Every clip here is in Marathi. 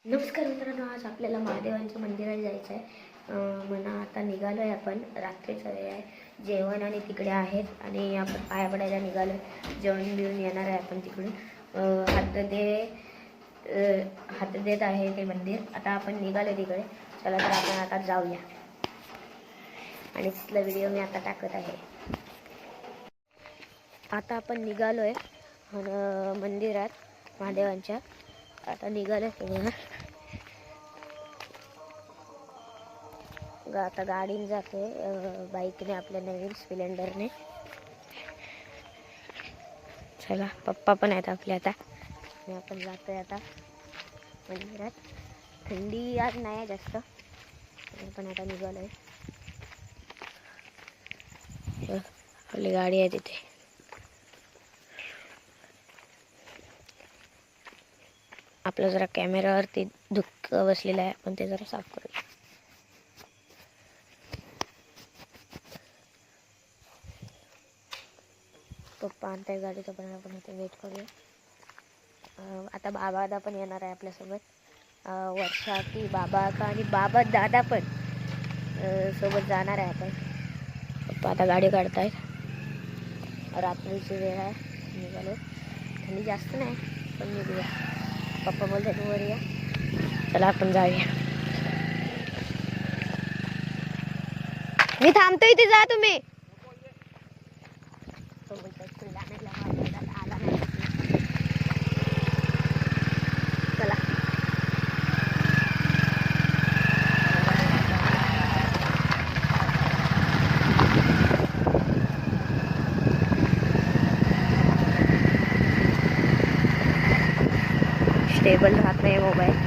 नमस्कार मित्रांनो, आज आपल्याला महादेवांच्या मंदिरात जायचं आहे. म्हणा आता निघालो आहे आपण. रात्रीचा वेळ आहे, जेवण आणि तिकडे आहेत आणि आपण पाया पडायला निघालो. जेवण बिवून येणार आहे आपण तिकडून. हात देत आहे ते मंदिर. आता आपण निघालो तिकडे. चला तर आपण आता जाऊया आणि तिथला व्हिडिओ मी आता टाकत आहे. आता आपण निघालो आहे मंदिरात महादेवांच्या. आता निघालं आता गाडीने जाते, बाईकने, आपल्या नवीन स्प्लेंडरने. चला, पप्पा पण आहेत आपले आता आणि आपण जातोय आता मंदिरात. थंडी आज नाही जास्त, पण आता निघालोय. आपली गाडी आहे तिथे. आपलं जरा कॅमेरावरती धुक्क बसलेला आहे, आपण ते जरा साफ करूया. पप्पा आणताय गाडीचं, पण आपण इथे वेट करूया. आता बाबा पण येणार आहे आपल्यासोबत. वर्षा की बाबा का आणि बाबा दादा पण सोबत जाणार आहे आपण. पप्पा आता गाडी काढतायत. रात्रीची वेळ आहे, निघालो. थंडी जास्त नाही, पण निघूया. पप्पा बोलतात वर या. चला आपण जाऊया. मी थांबतो इथे, जा तुम्ही. आला नाही. चला. स्टेबल राहत नाही मोबाईल.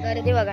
गर्दी बघा.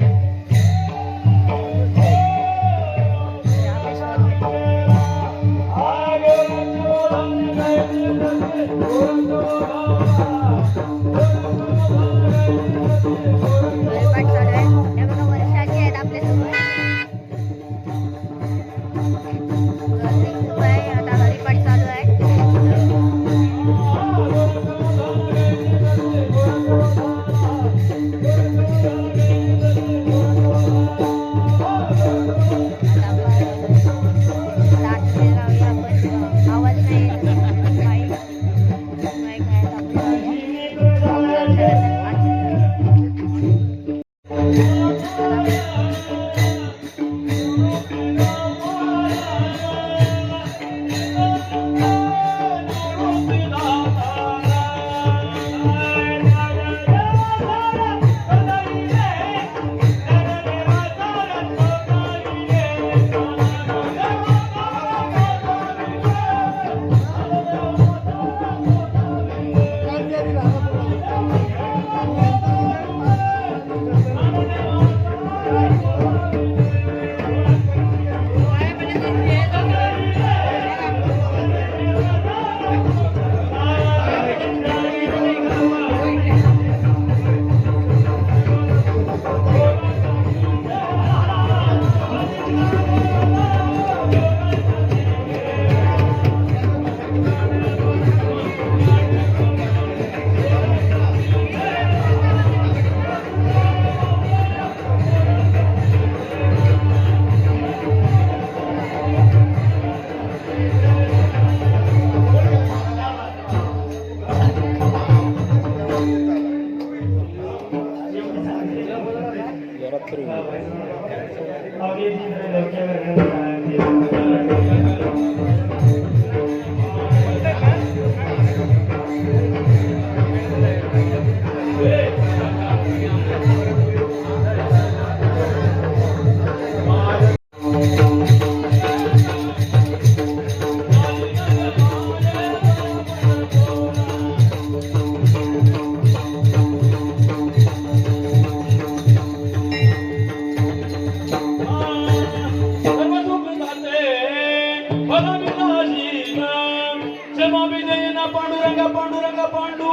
पांडुरंगा पांडुरंगा पांडू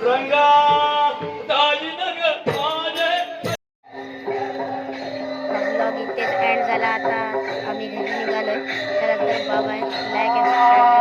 रंगा दाजी नग माझे. ब्लॉग इथेच एंड झाला. आता आम्ही घरी निघालोय. तर बाबा लाईक